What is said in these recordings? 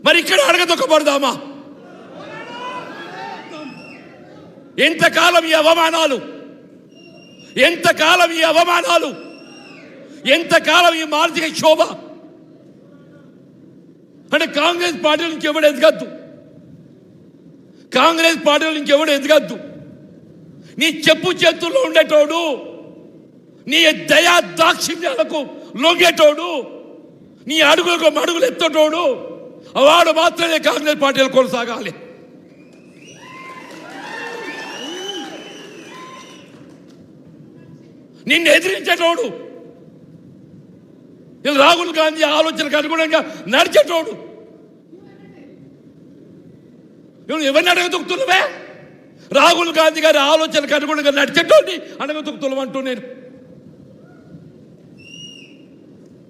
మరి ఇక్కడ అడగదొక్కబడదామా? ఎంతకాలం ఈ అవమానాలు, ఎంతకాలం ఈ అవమానాలు, ఎంతకాలం ఈ మానసిక శోభ? అంటే కాంగ్రెస్ పార్టీ నుంచి ఎవడు ఎదగద్దు, కాంగ్రెస్ పార్టీ నుంచి ఎవడు ఎదగద్దు. నీ చెప్పు చేతుల్లో ఉండేటోడు, నీ దయా దాక్షిణ్యాలకు లొంగేటోడు, నీ అడుగులకు మడుగులు ఎత్తటోడు, వాడు మాత్రమే కాంగ్రెస్ పార్టీలో కొనసాగాలి. నిన్ను ఎదిరించేటోడు, రాహుల్ గాంధీ ఆలోచనకు అనుగుణంగా నడిచేటోడు. నువ్వు ఎవరిని అడగదొక్కుతున్నావే? రాహుల్ గాంధీ గారి ఆలోచనకు అనుగుణంగా నడిచేటోడిని అడగదొక్కుతున్నావు అంటూ నేను.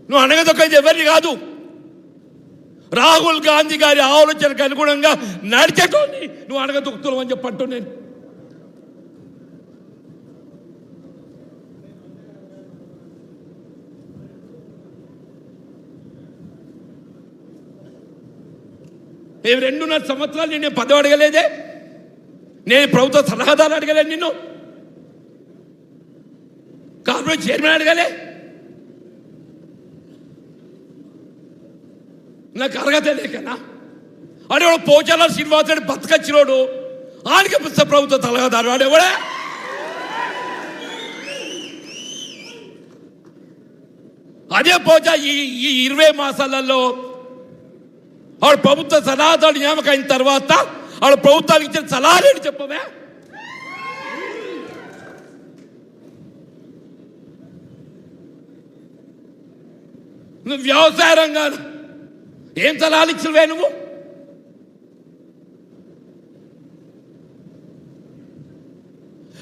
నువ్వు అడగదొక్కేది ఎవరిని కాదు, రాహుల్ గాంధీ గారి ఆలోచనకు అనుగుణంగా నడిచేటోడిని నువ్వు అడగదొక్కుతున్నావు అని చెప్పంటూ నేను. నేను 2.5 సంవత్సరాలు నేను పదవి అడగలేదే, నేను ప్రభుత్వ సలహాదారు అడగలేదు, నిన్ను కార్పొరేట్ చైర్మన్ అడగలే. నాకు అర్హత లేకనా? అడే పోచాల శ్రీనివాసుడు బతకచ్చినోడు ఆడికి ప్రభుత్వ సలహాదారు ఆడేవాడే. అదే పోచా ఈ 20 మాసాలలో ఆవిడ ప్రభుత్వ సలహాదారు నియామకం అయిన తర్వాత ఆవిడ ప్రభుత్వానికి ఇచ్చిన సలహాలేంటి చెప్పవే? నువ్వు వ్యవసాయ రంగాలు ఏం సలహాలు ఇచ్చినవే నువ్వు?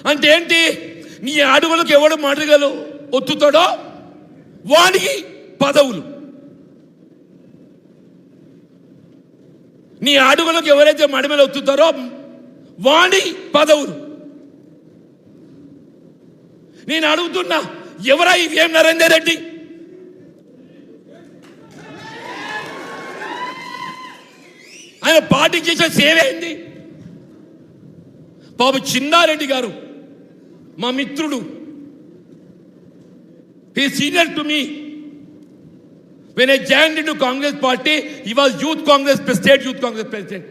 అంటే ఏంటి? నీ అడుగులకు ఎవడు మడుగలు ఒత్తుతాడో వాడికి పదవులు, నీ అడుగులకు ఎవరైతే మడిమలు ఒత్తుతారో వాడి పదవులు. నేను అడుగుతున్నా, ఎవరా ఈ వేం నరేందర్ రెడ్డి? ఆయన పార్టీకి చేసిన సేవ ఏంది? బాబు చిన్నారెడ్డి గారు మా మిత్రుడు, he senior to me. When I joined into Congress party, he was Youth Congress, State Youth Congress President.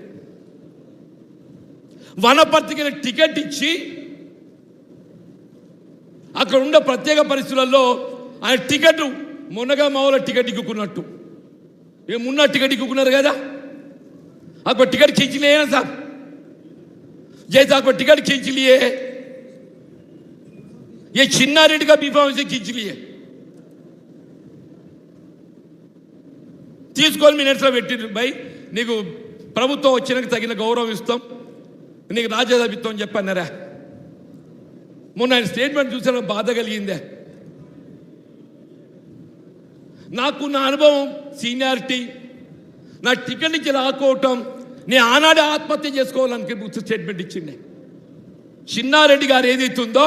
వనపర్తికి టికెట్ ఇచ్చి అక్కడ ఉన్న ప్రత్యేక పరిస్థితులలో ఆయన టికెట్ మునగా మావుల టికెట్ ఇక్కున్నట్టు ఏమున్న టికెట్ ఇక్కున్నారు కదా, అక్కడ టికెట్ खींच लिए ना साहब, जैसे आपको टिकट खींच लिए, ये छिन्ना रेड्डी का बीफाम से खींच लिए. తీసుకొని మినిట్స్లో పెట్టిండ్రు, భయ్ నీకు ప్రభుత్వం వచ్చినాక తగిన గౌరవం ఇస్తాం, నీకు రాజ్యసభ ఇస్తాం అని చెప్పన్నారా? మొన్న ఆయన స్టేట్మెంట్ చూసిన బాధ కలిగిందే. నాకున్న అనుభవం, సీనియారిటీ, నా టికెట్ నుంచి లాక్కోవటం, నేను ఆనాడే ఆత్మహత్య చేసుకోవాలని స్టేట్మెంట్ ఇచ్చిండే. చిన్నారెడ్డి గారు ఏదైతుందో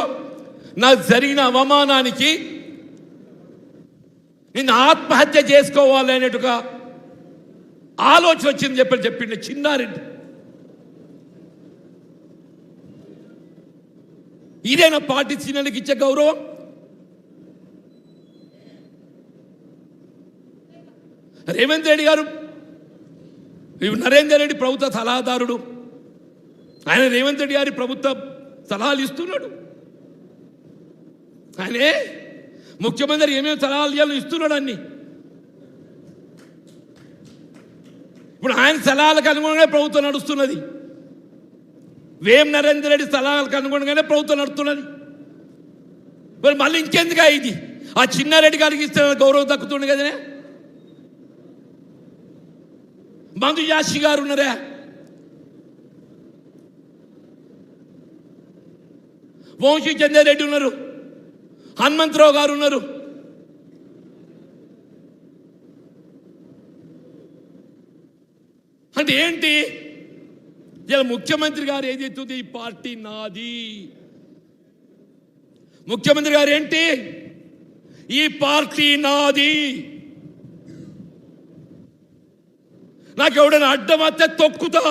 నాకు జరిగిన అవమానానికి నేను ఆత్మహత్య చేసుకోవాలనేట్టుగా ఆలోచన వచ్చింది చెప్పిండే చిన్నారెడ్డి. ఇదేనా పార్టీ సీనియర్లకు ఇచ్చే గౌరవం? రేవంత్ రెడ్డి గారు, నరేందర్ రెడ్డి ప్రభుత్వ సలహాదారుడు, ఆయన రేవంత్ రెడ్డి గారి ప్రభుత్వ సలహాలు ఇస్తున్నాడు. ఆయనే ముఖ్యమంత్రి ఏమేమి సలహాలు ఇవ్వాలో ఇస్తున్నాడు అన్ని. ఇప్పుడు ఆయన సలహాలకు అనుగుణంగానే ప్రభుత్వం నడుస్తున్నది, వేం నరేందర్ రెడ్డి సలహాలకు అనుగుణంగానే ప్రభుత్వం నడుస్తున్నది. మరి మళ్ళీ ఇంకెందుకు ఇది? ఆ చిన్నారెడ్డి గారికి ఇస్తే గౌరవం దక్కుతుంది కదనే. మందు యాషి గారు ఉన్నారా, వంశీ చంద్రారెడ్డి ఉన్నారు, హనుమంతరావు గారు ఉన్నారు. అంటే ఏంటి? ఇలా ముఖ్యమంత్రి గారు ఏదైతుంది, ఈ పార్టీ నాది. ముఖ్యమంత్రి గారు ఏంటి, ఈ పార్టీ నాది, నాకు ఎవడైనా అడ్డం వస్తే తొక్కుతా.